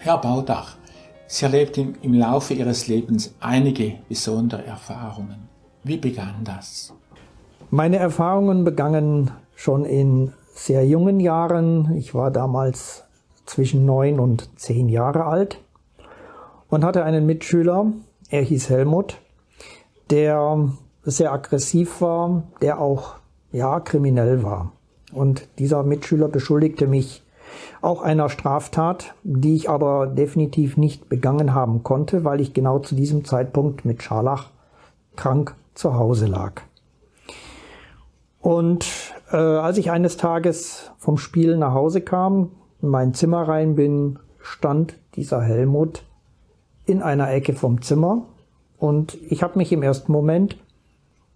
Herr Baudach, Sie erlebten im Laufe Ihres Lebens einige besondere Erfahrungen. Wie begann das? Meine Erfahrungen begannen schon in sehr jungen Jahren. Ich war damals zwischen 9 und 10 Jahre alt und hatte einen Mitschüler, er hieß Helmut, der sehr aggressiv war, der auch kriminell war. Und dieser Mitschüler beschuldigte mich auch einer Straftat, die ich aber definitiv nicht begangen haben konnte, weil ich genau zu diesem Zeitpunkt mit Scharlach krank zu Hause lag. Und als ich eines Tages vom Spiel nach Hause kam, in mein Zimmer rein bin, stand dieser Helmut in einer Ecke vom Zimmer. Und ich habe mich im ersten Moment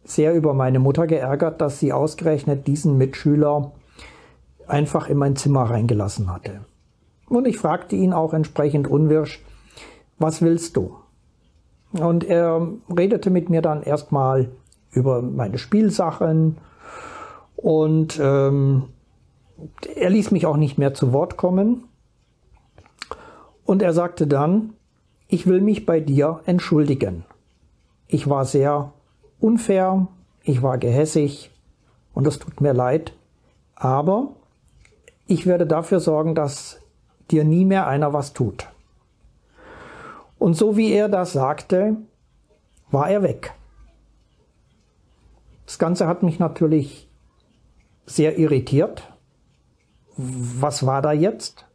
sehr über meine Mutter geärgert, dass sie ausgerechnet diesen Mitschüler einfach in mein Zimmer reingelassen hatte. Und ich fragte ihn auch entsprechend unwirsch, was willst du? Und er redete mit mir dann erstmal über meine Spielsachen und er ließ mich auch nicht mehr zu Wort kommen. Und er sagte dann, ich will mich bei dir entschuldigen. Ich war sehr unfair, ich war gehässig und es tut mir leid, aber ich werde dafür sorgen, dass dir nie mehr einer was tut. Und so wie er das sagte, war er weg. Das Ganze hat mich natürlich sehr irritiert. Was war da jetzt?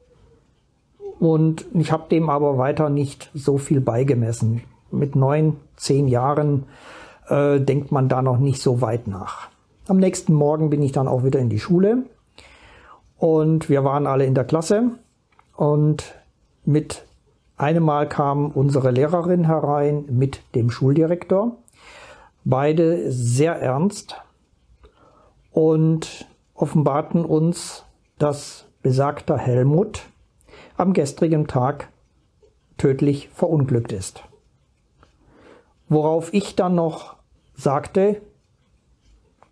Und ich habe dem aber weiter nicht so viel beigemessen. Mit 9, 10 Jahren denkt man da noch nicht so weit nach. Am nächsten Morgen bin ich dann auch wieder in die Schule. Und wir waren alle in der Klasse und mit einem Mal kam unsere Lehrerin herein mit dem Schuldirektor. Beide sehr ernst und offenbarten uns, dass besagter Helmut am gestrigen Tag tödlich verunglückt ist. Worauf ich dann noch sagte,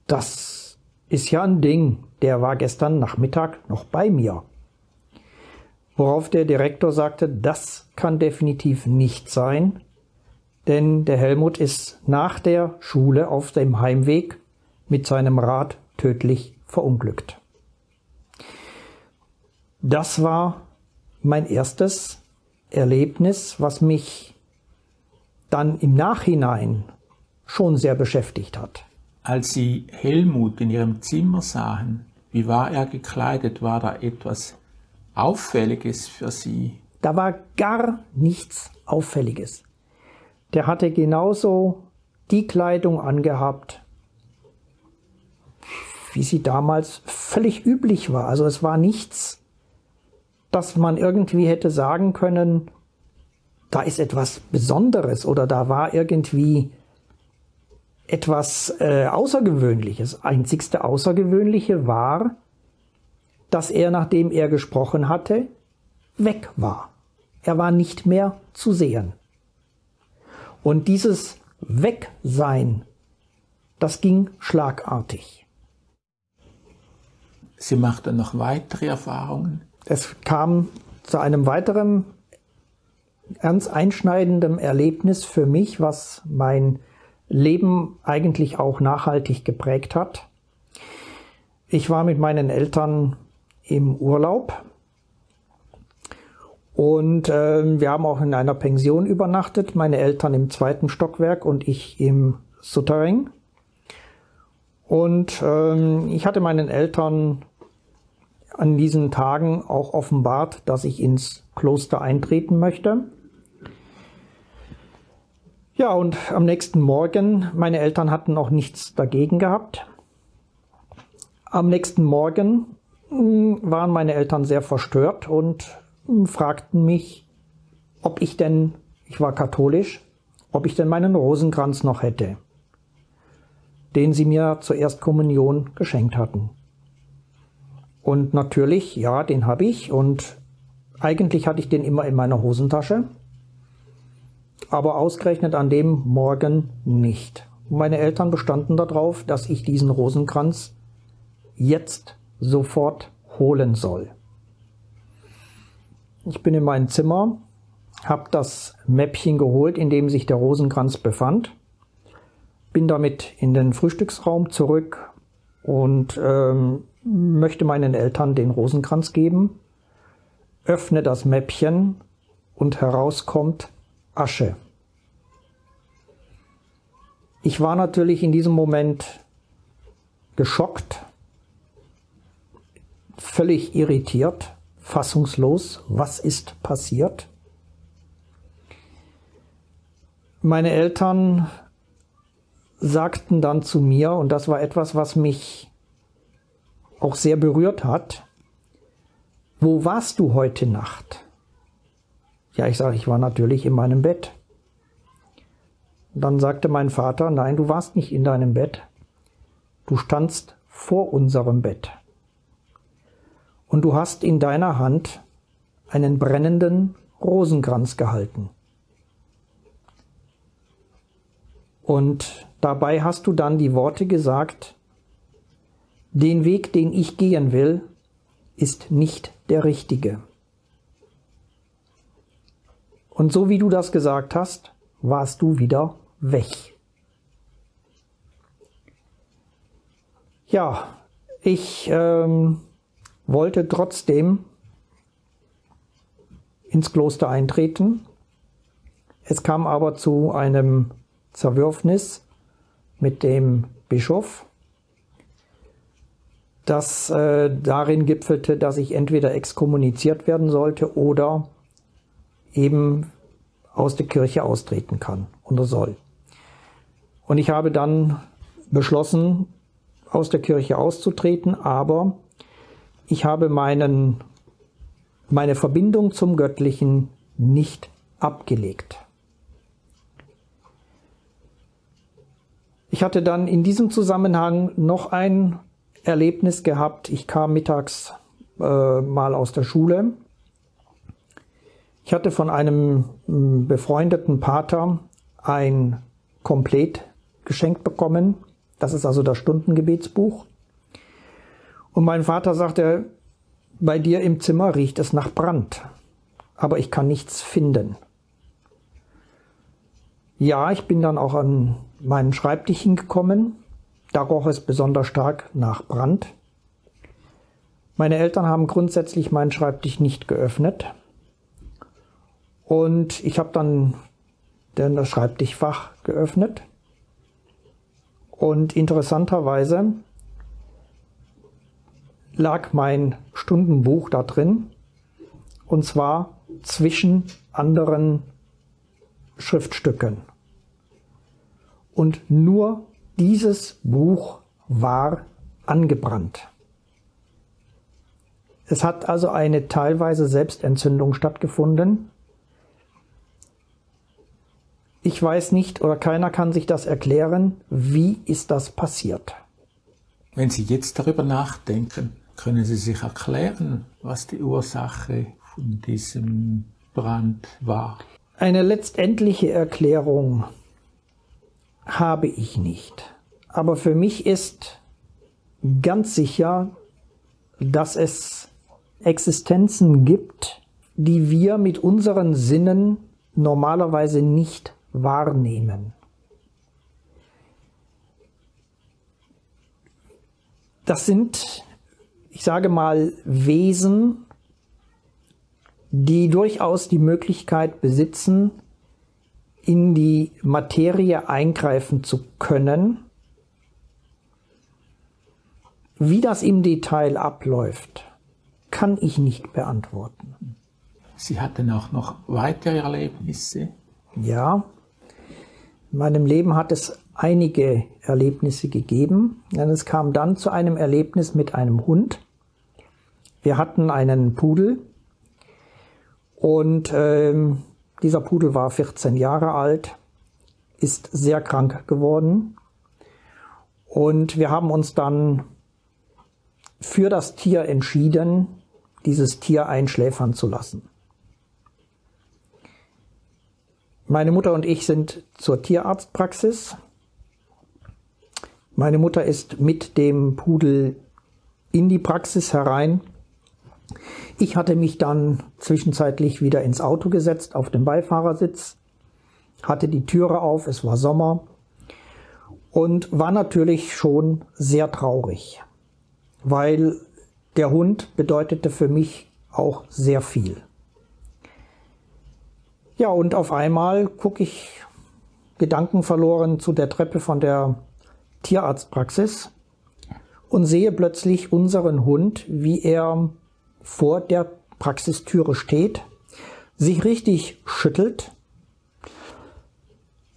das ist ja ein Ding. Der war gestern Nachmittag noch bei mir. Worauf der Direktor sagte, das kann definitiv nicht sein, denn der Helmut ist nach der Schule auf dem Heimweg mit seinem Rad tödlich verunglückt. Das war mein erstes Erlebnis, was mich dann im Nachhinein schon sehr beschäftigt hat. Als Sie Helmut in Ihrem Zimmer sahen, wie war er gekleidet? War da etwas Auffälliges für Sie? Da war gar nichts Auffälliges. Der hatte genauso die Kleidung angehabt, wie sie damals völlig üblich war. Also es war nichts, dass man irgendwie hätte sagen können, da ist etwas Besonderes oder da war irgendwie etwas Außergewöhnliches. Das einzigste Außergewöhnliche war, dass er, nachdem er gesprochen hatte, weg war. Er war nicht mehr zu sehen. Und dieses Wegsein, das ging schlagartig. Sie machten noch weitere Erfahrungen? Es kam zu einem weiteren ganz einschneidenden Erlebnis für mich, was mein Leben eigentlich auch nachhaltig geprägt hat. Ich war mit meinen Eltern im Urlaub und wir haben auch in einer Pension übernachtet. Meine Eltern im 2. Stockwerk und ich im Souterrain. Und ich hatte meinen Eltern an diesen Tagen auch offenbart, dass ich ins Kloster eintreten möchte. Ja, und am nächsten Morgen, meine Eltern hatten auch nichts dagegen gehabt. Am nächsten Morgen waren meine Eltern sehr verstört und fragten mich, ob ich denn, ich war katholisch, ob ich denn meinen Rosenkranz noch hätte, den sie mir zur Erstkommunion geschenkt hatten. Und natürlich, ja, den habe ich und eigentlich hatte ich den immer in meiner Hosentasche. Aber ausgerechnet an dem Morgen nicht. Meine Eltern bestanden darauf, dass ich diesen Rosenkranz jetzt sofort holen soll. Ich bin in mein Zimmer, habe das Mäppchen geholt, in dem sich der Rosenkranz befand, bin damit in den Frühstücksraum zurück und möchte meinen Eltern den Rosenkranz geben, öffne das Mäppchen und heraus kommt Asche. Ich war natürlich in diesem Moment geschockt, völlig irritiert, fassungslos. Was ist passiert? Meine Eltern sagten dann zu mir, und das war etwas, was mich auch sehr berührt hat: Wo warst du heute Nacht? Ja, ich sage, ich war natürlich in meinem Bett. Dann sagte mein Vater: Nein, du warst nicht in deinem Bett. Du standst vor unserem Bett. Und du hast in deiner Hand einen brennenden Rosenkranz gehalten. Und dabei hast du dann die Worte gesagt: Den Weg, den ich gehen will, ist nicht der richtige. Und so wie du das gesagt hast, warst du wieder weg. Ja, ich wollte trotzdem ins Kloster eintreten. Es kam aber zu einem Zerwürfnis mit dem Bischof, das darin gipfelte, dass ich entweder exkommuniziert werden sollte oder eben aus der Kirche austreten kann oder soll. Und ich habe dann beschlossen, aus der Kirche auszutreten, aber ich habe meine Verbindung zum Göttlichen nicht abgelegt. Ich hatte dann in diesem Zusammenhang noch ein Erlebnis gehabt. Ich kam mittags mal aus der Schule. Ich hatte von einem befreundeten Pater ein Komplett geschenkt bekommen. Das ist also das Stundengebetsbuch. Und mein Vater sagte: Bei dir im Zimmer riecht es nach Brand, aber ich kann nichts finden. Ja, ich bin dann auch an meinen Schreibtisch hingekommen. Da roch es besonders stark nach Brand. Meine Eltern haben grundsätzlich meinen Schreibtisch nicht geöffnet. Und ich habe dann das Schreibtischfach geöffnet. Und interessanterweise lag mein Stundenbuch da drin, und zwar zwischen anderen Schriftstücken. Und nur dieses Buch war angebrannt. Es hat also eine teilweise Selbstentzündung stattgefunden. Ich weiß nicht, oder keiner kann sich das erklären, wie ist das passiert. Wenn Sie jetzt darüber nachdenken, können Sie sich erklären, was die Ursache von diesem Brand war? Eine letztendliche Erklärung habe ich nicht. Aber für mich ist ganz sicher, dass es Existenzen gibt, die wir mit unseren Sinnen normalerweise nicht wahrnehmen. Das sind, ich sage mal, Wesen, die durchaus die Möglichkeit besitzen, in die Materie eingreifen zu können. Wie das im Detail abläuft, kann ich nicht beantworten. Sie hatten auch noch weitere Erlebnisse? Ja, in meinem Leben hat es einige Erlebnisse gegeben. Denn es kam dann zu einem Erlebnis mit einem Hund. Wir hatten einen Pudel und dieser Pudel war 14 Jahre alt, ist sehr krank geworden und wir haben uns dann für das Tier entschieden, dieses Tier einschläfern zu lassen. Meine Mutter und ich sind zur Tierarztpraxis. Meine Mutter ist mit dem Pudel in die Praxis herein Ich hatte mich dann zwischenzeitlich wieder ins Auto gesetzt, auf den Beifahrersitz, hatte die Türe auf, es war Sommer und war natürlich schon sehr traurig, weil der Hund bedeutete für mich auch sehr viel. Ja, und auf einmal gucke ich gedankenverloren zu der Treppe von der Tierarztpraxis und sehe plötzlich unseren Hund, wie er vor der Praxistüre steht, sich richtig schüttelt,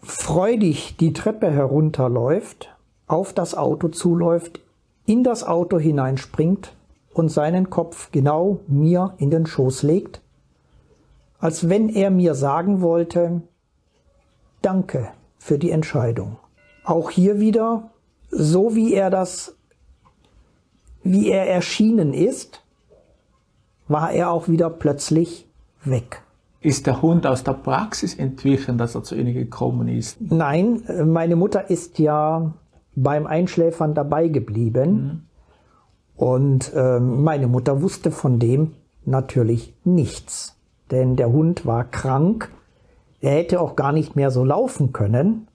freudig die Treppe herunterläuft, auf das Auto zuläuft, in das Auto hineinspringt und seinen Kopf genau mir in den Schoß legt, als wenn er mir sagen wollte, danke für die Entscheidung. Auch hier wieder, so wie er erschienen ist, war er auch wieder plötzlich weg. Ist der Hund aus der Praxis entwichen, dass er zu Ihnen gekommen ist? Nein, meine Mutter ist ja beim Einschläfern dabei geblieben. Und meine Mutter wusste von dem natürlich nichts. Denn der Hund war krank. Er hätte auch gar nicht mehr so laufen können.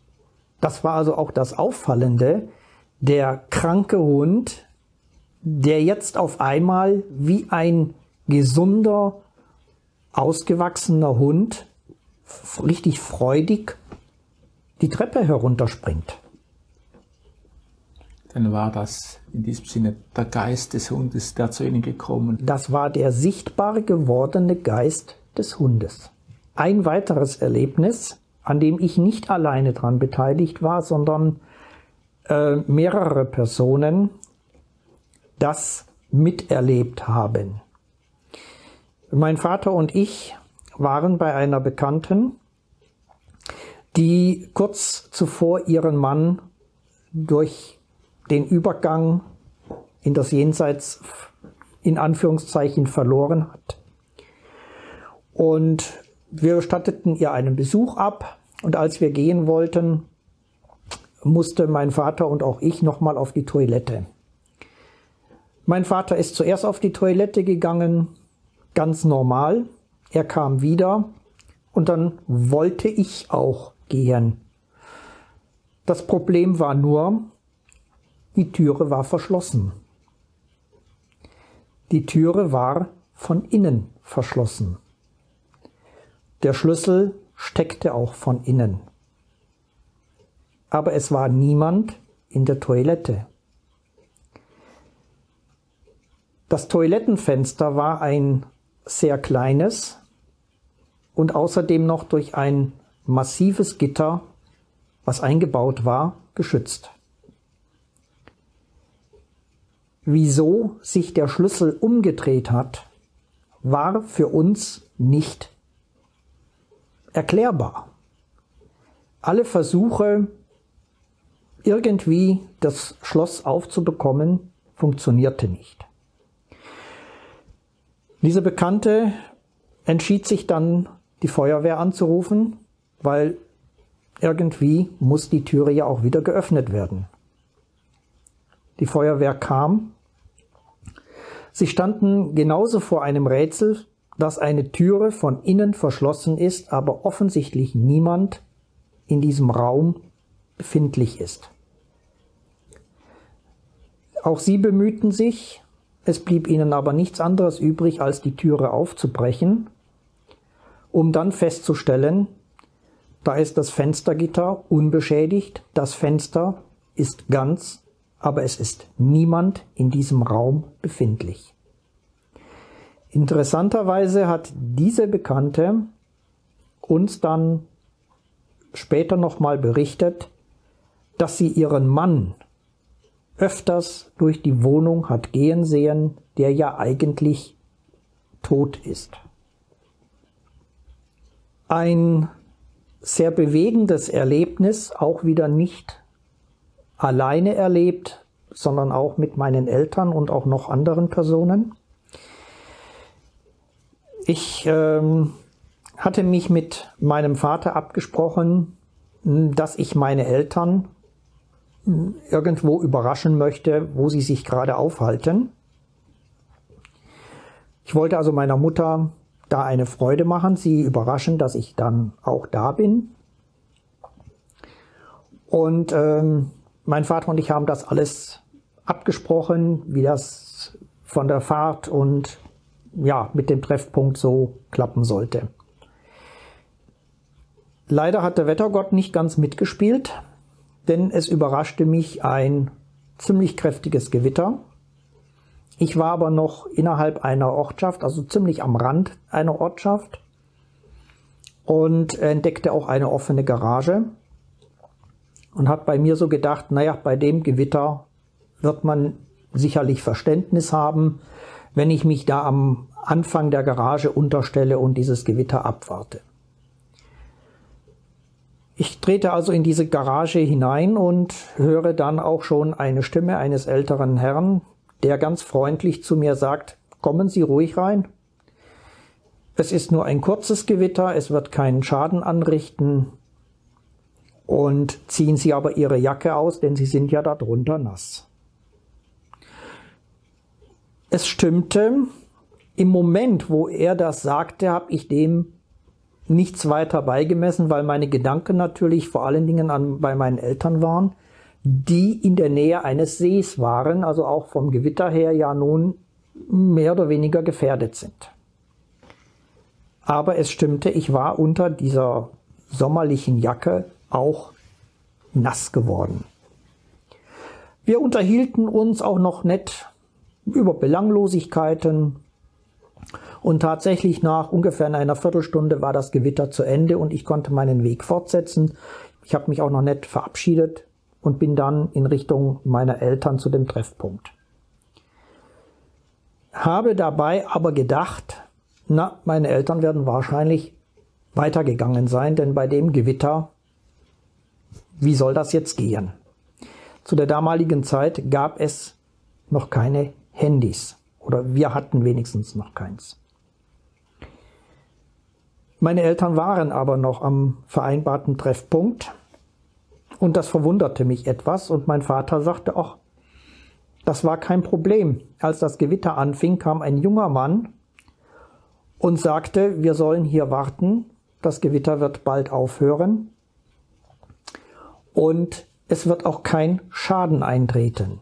Das war also auch das Auffallende. Der kranke Hund, der jetzt auf einmal wie ein gesunder, ausgewachsener Hund richtig freudig die Treppe herunterspringt. Dann war das in diesem Sinne der Geist des Hundes, der zu Ihnen gekommen. Das war der sichtbar gewordene Geist des Hundes. Ein weiteres Erlebnis, an dem ich nicht alleine dran beteiligt war, sondern mehrere Personen das miterlebt haben. Mein Vater und ich waren bei einer Bekannten, die kurz zuvor ihren Mann durch den Übergang in das Jenseits in Anführungszeichen verloren hat. Und wir statteten ihr einen Besuch ab und als wir gehen wollten, musste mein Vater und auch ich nochmal auf die Toilette. Mein Vater ist zuerst auf die Toilette gegangen, ganz normal. Er kam wieder und dann wollte ich auch gehen. Das Problem war nur, die Türe war verschlossen. Die Türe war von innen verschlossen. Der Schlüssel steckte auch von innen. Aber es war niemand in der Toilette. Das Toilettenfenster war ein sehr kleines und außerdem noch durch ein massives Gitter, was eingebaut war, geschützt. Wieso sich der Schlüssel umgedreht hat, war für uns nicht erklärbar. Alle Versuche, irgendwie das Schloss aufzubekommen, funktionierte nicht. Diese Bekannte entschied sich dann, die Feuerwehr anzurufen, weil irgendwie muss die Türe ja auch wieder geöffnet werden. Die Feuerwehr kam. Sie standen genauso vor einem Rätsel, dass eine Türe von innen verschlossen ist, aber offensichtlich niemand in diesem Raum befindlich ist. Auch sie bemühten sich, es blieb ihnen aber nichts anderes übrig, als die Türe aufzubrechen, um dann festzustellen, da ist das Fenstergitter unbeschädigt, das Fenster ist ganz, aber es ist niemand in diesem Raum befindlich. Interessanterweise hat diese Bekannte uns dann später nochmal berichtet, dass sie ihren Mann öfters durch die Wohnung hat gehen sehen, der ja eigentlich tot ist. Ein sehr bewegendes Erlebnis, auch wieder nicht alleine erlebt, sondern auch mit meinen Eltern und auch noch anderen Personen. Ich hatte mich mit meinem Vater abgesprochen, dass ich meine Eltern irgendwo überraschen möchte, wo sie sich gerade aufhalten. Ich wollte also meiner Mutter da eine Freude machen, sie überraschen, dass ich dann auch da bin. Und mein Vater und ich haben das alles abgesprochen, wie das von der Fahrt und ja, mit dem Treffpunkt so klappen sollte. Leider hat der Wettergott nicht ganz mitgespielt, denn es überraschte mich ein ziemlich kräftiges Gewitter. Ich war aber noch innerhalb einer Ortschaft, also ziemlich am Rand einer Ortschaft, und entdeckte auch eine offene Garage und hat bei mir so gedacht, naja, bei dem Gewitter wird man sicherlich Verständnis haben, wenn ich mich da am Anfang der Garage unterstelle und dieses Gewitter abwarte. Ich trete also in diese Garage hinein und höre dann auch schon eine Stimme eines älteren Herrn, der ganz freundlich zu mir sagt, kommen Sie ruhig rein. Es ist nur ein kurzes Gewitter, es wird keinen Schaden anrichten und ziehen Sie aber Ihre Jacke aus, denn Sie sind ja darunter nass. Es stimmte, im Moment, wo er das sagte, habe ich dem nichts weiter beigemessen, weil meine Gedanken natürlich vor allen Dingen bei meinen Eltern waren, die in der Nähe eines Sees waren, also auch vom Gewitter her ja nun mehr oder weniger gefährdet sind. Aber es stimmte, ich war unter dieser sommerlichen Jacke auch nass geworden. Wir unterhielten uns auch noch nett über Belanglosigkeiten und tatsächlich nach ungefähr einer Viertelstunde war das Gewitter zu Ende und ich konnte meinen Weg fortsetzen. Ich habe mich auch noch nett verabschiedet und bin dann in Richtung meiner Eltern zu dem Treffpunkt. Habe dabei aber gedacht, na, meine Eltern werden wahrscheinlich weitergegangen sein, denn bei dem Gewitter, wie soll das jetzt gehen? Zu der damaligen Zeit gab es noch keine Handys oder wir hatten wenigstens noch keins. Meine Eltern waren aber noch am vereinbarten Treffpunkt und das verwunderte mich etwas und mein Vater sagte, ach, das war kein Problem. Als das Gewitter anfing, kam ein junger Mann und sagte, wir sollen hier warten, das Gewitter wird bald aufhören und es wird auch kein Schaden eintreten.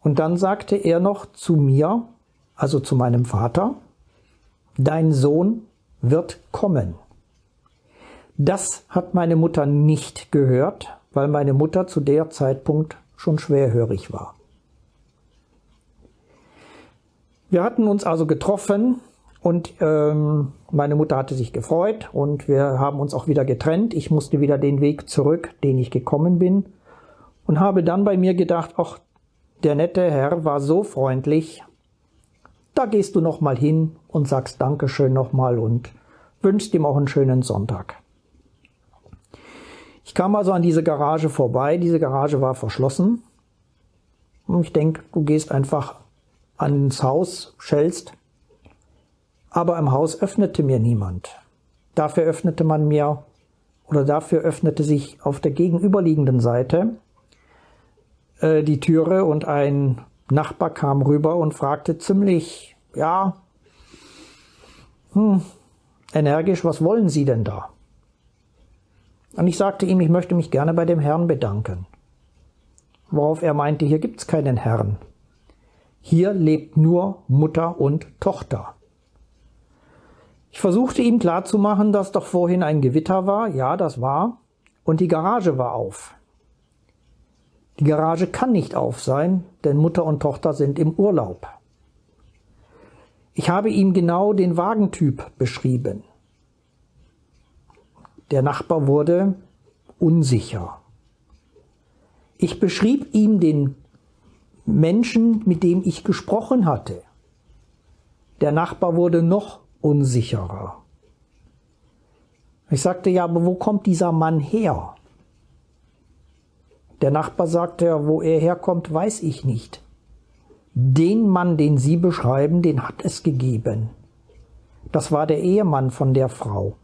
Und dann sagte er noch zu mir, also zu meinem Vater, dein Sohn wird kommen. Das hat meine Mutter nicht gehört, weil meine Mutter zu der Zeitpunkt schon schwerhörig war. Wir hatten uns also getroffen und meine Mutter hatte sich gefreut und wir haben uns auch wieder getrennt. Ich musste wieder den Weg zurück, den ich gekommen bin und habe dann bei mir gedacht, ach, der nette Herr war so freundlich, da gehst du noch mal hin und sagst Dankeschön nochmal und wünschst ihm auch einen schönen Sonntag. Ich kam also an diese Garage vorbei, diese Garage war verschlossen und ich denke, du gehst einfach ans Haus, schellst, aber im Haus öffnete mir niemand. Dafür öffnete sich auf der gegenüberliegenden Seite die Türe und ein Nachbar kam rüber und fragte ziemlich, ja, energisch, was wollen Sie denn da? Und ich sagte ihm, ich möchte mich gerne bei dem Herrn bedanken. Worauf er meinte, hier gibt's keinen Herrn. Hier lebt nur Mutter und Tochter. Ich versuchte ihm klarzumachen, dass doch vorhin ein Gewitter war. Ja, das war. Und die Garage war auf. Die Garage kann nicht auf sein, denn Mutter und Tochter sind im Urlaub. Ich habe ihm genau den Wagentyp beschrieben. Der Nachbar wurde unsicher. Ich beschrieb ihm den Menschen, mit dem ich gesprochen hatte. Der Nachbar wurde noch unsicherer. Ich sagte, ja, aber wo kommt dieser Mann her? Der Nachbar sagte, wo er herkommt, weiß ich nicht. Den Mann, den Sie beschreiben, den hat es gegeben. Das war der Ehemann von der Frau.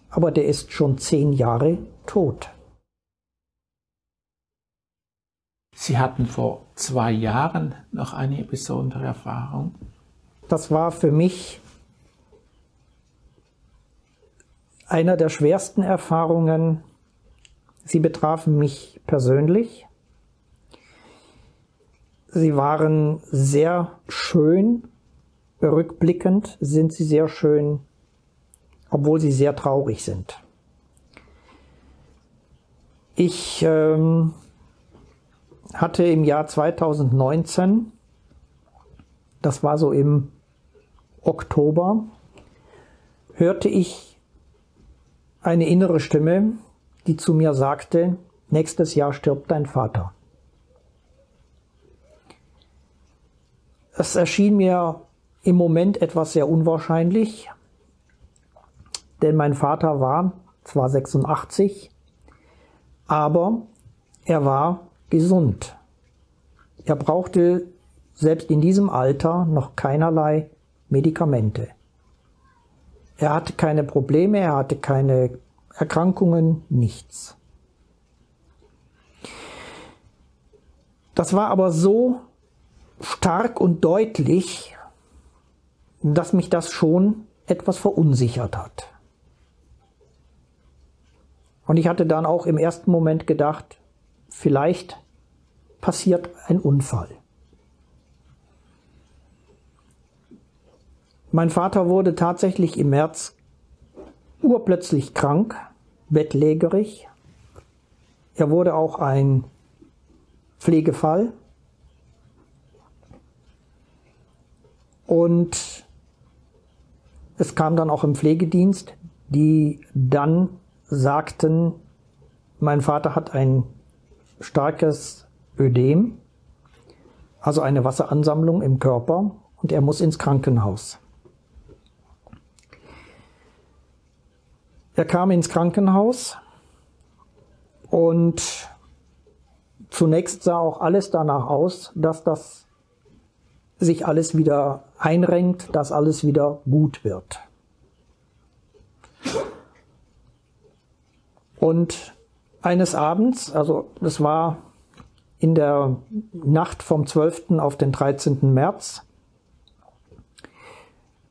Aber der ist schon 10 Jahre tot. Sie hatten vor 2 Jahren noch eine besondere Erfahrung. Das war für mich einer der schwersten Erfahrungen. Sie betrafen mich persönlich. Sie waren sehr schön. Rückblickend sind sie sehr schön, obwohl sie sehr traurig sind. Ich hatte im Jahr 2019, das war so im Oktober, hörte ich eine innere Stimme, die zu mir sagte, nächstes Jahr stirbt dein Vater. Es erschien mir im Moment etwas sehr unwahrscheinlich, denn mein Vater war zwar 86, aber er war gesund. Er brauchte selbst in diesem Alter noch keinerlei Medikamente. Er hatte keine Probleme, er hatte keine Erkrankungen, nichts. Das war aber so stark und deutlich, dass mich das schon etwas verunsichert hat. Und ich hatte dann auch im ersten Moment gedacht, vielleicht passiert ein Unfall. Mein Vater wurde tatsächlich im März urplötzlich krank, bettlägerig. Er wurde auch ein Pflegefall. Und es kam dann auch im Pflegedienst, die dann sagten, mein Vater hat ein starkes Ödem, also eine Wasseransammlung im Körper, und er muss ins Krankenhaus. Er kam ins Krankenhaus und zunächst sah auch alles danach aus, dass das sich alles wieder einrenkt, dass alles wieder gut wird. Und eines Abends, also das war in der Nacht vom 12. auf den 13. März,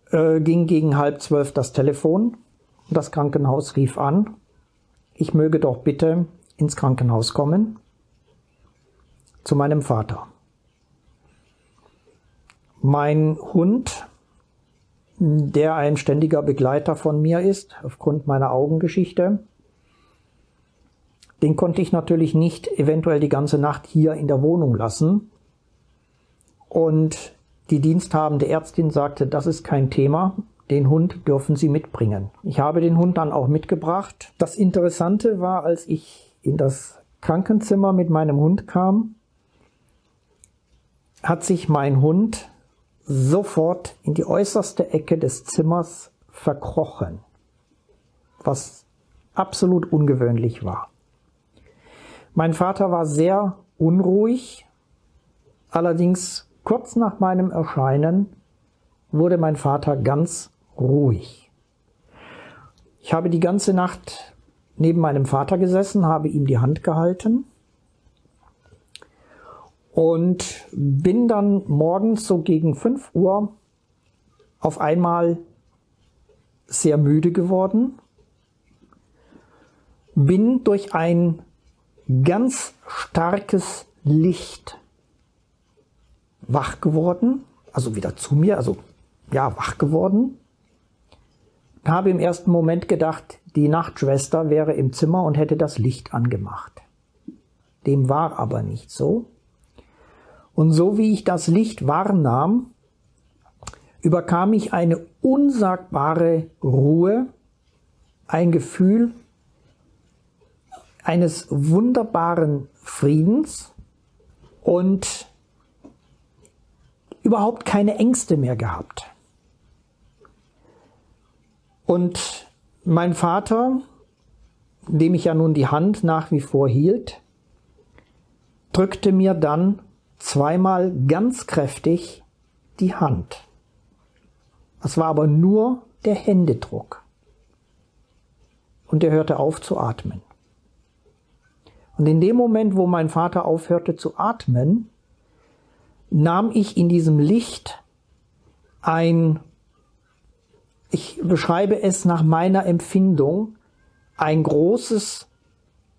ging gegen 11:30 das Telefon. Das Krankenhaus rief an, ich möge doch bitte ins Krankenhaus kommen, zu meinem Vater. Mein Hund, der ein ständiger Begleiter von mir ist, aufgrund meiner Augengeschichte, den konnte ich natürlich nicht eventuell die ganze Nacht hier in der Wohnung lassen. Und die diensthabende Ärztin sagte, das ist kein Thema, den Hund dürfen Sie mitbringen. Ich habe den Hund dann auch mitgebracht. Das Interessante war, als ich in das Krankenzimmer mit meinem Hund kam, hat sich mein Hund sofort in die äußerste Ecke des Zimmers verkrochen, was absolut ungewöhnlich war. Mein Vater war sehr unruhig, allerdings kurz nach meinem Erscheinen wurde mein Vater ganz ruhig. Ich habe die ganze Nacht neben meinem Vater gesessen, habe ihm die Hand gehalten und bin dann morgens so gegen 5 Uhr auf einmal sehr müde geworden, bin durch ein ganz starkes Licht wach geworden, also wieder zu mir, also ja, wach geworden. Habe im ersten Moment gedacht, die Nachtschwester wäre im Zimmer und hätte das Licht angemacht. Dem war aber nicht so. Und so wie ich das Licht wahrnahm, überkam mich eine unsagbare Ruhe, ein Gefühl eines wunderbaren Friedens und überhaupt keine Ängste mehr gehabt. Und mein Vater, dem ich ja nun die Hand nach wie vor hielt, drückte mir dann zweimal ganz kräftig die Hand. Es war aber nur der Händedruck. Und er hörte auf zu atmen. Und in dem Moment, wo mein Vater aufhörte zu atmen, nahm ich in diesem Licht ich beschreibe es nach meiner Empfindung, ein großes,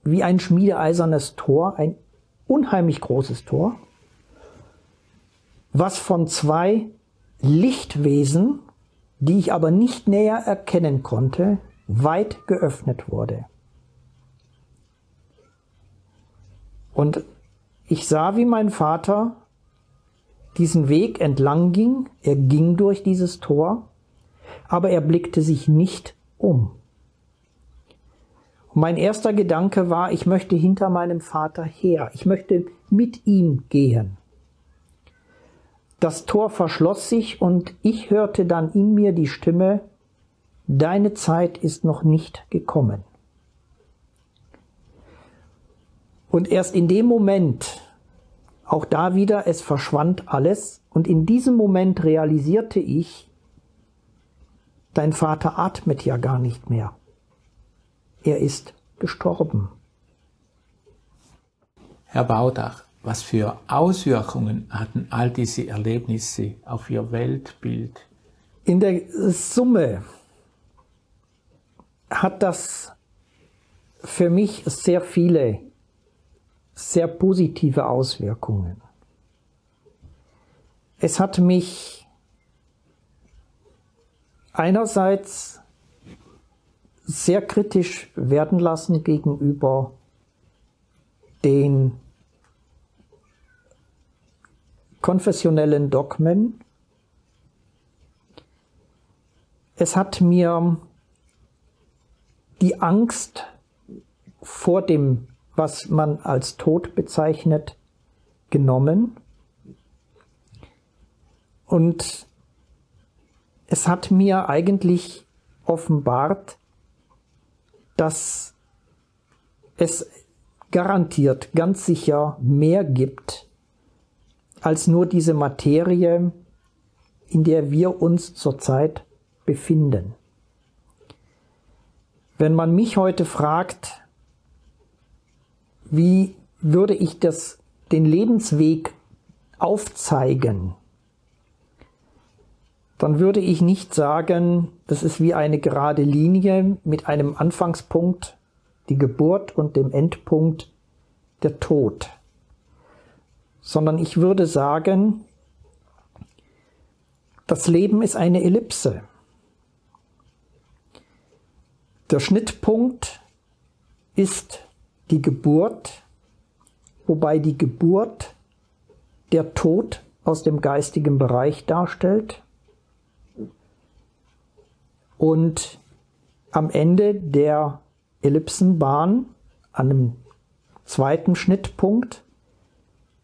wie ein schmiedeeisernes Tor, ein unheimlich großes Tor, was von zwei Lichtwesen, die ich aber nicht näher erkennen konnte, weit geöffnet wurde. Und ich sah, wie mein Vater diesen Weg entlang ging. Er ging durch dieses Tor, aber er blickte sich nicht um. Und mein erster Gedanke war, ich möchte hinter meinem Vater her. Ich möchte mit ihm gehen. Das Tor verschloss sich und ich hörte dann in mir die Stimme, deine Zeit ist noch nicht gekommen. Und erst in dem Moment, auch da wieder, es verschwand alles und in diesem Moment realisierte ich, dein Vater atmet ja gar nicht mehr. Er ist gestorben. Herr Baudach, was für Auswirkungen hatten all diese Erlebnisse auf Ihr Weltbild? In der Summe hat das für mich sehr viele, sehr positive Auswirkungen. Es hat mich einerseits sehr kritisch werden lassen gegenüber den konfessionellen Dogmen. Es hat mir die Angst vor dem, was man als Tod bezeichnet, genommen. Und es hat mir eigentlich offenbart, dass es garantiert, ganz sicher mehr gibt, als nur diese Materie, in der wir uns zurzeit befinden. Wenn man mich heute fragt, wie würde ich den Lebensweg aufzeigen, dann würde ich nicht sagen, das ist wie eine gerade Linie mit einem Anfangspunkt, die Geburt, und dem Endpunkt, der Tod. Sondern ich würde sagen, das Leben ist eine Ellipse. Der Schnittpunkt ist die Geburt, wobei die Geburt der Tod aus dem geistigen Bereich darstellt. Und am Ende der Ellipsenbahn, an einem zweiten Schnittpunkt,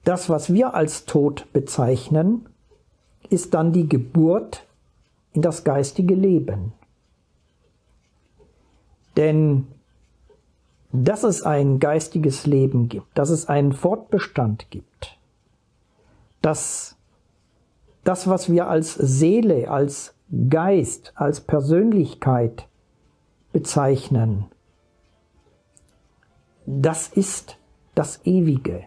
das, was wir als Tod bezeichnen, ist dann die Geburt in das geistige Leben. Denn dass es ein geistiges Leben gibt, dass es einen Fortbestand gibt, dass das, was wir als Seele, als Geist, als Persönlichkeit bezeichnen, das ist das Ewige.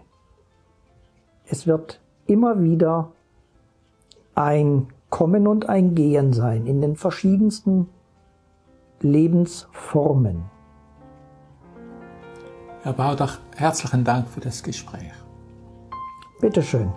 Es wird immer wieder ein Kommen und ein Gehen sein in den verschiedensten Lebensformen. Herr Baudach, herzlichen Dank für das Gespräch. Bitte schön.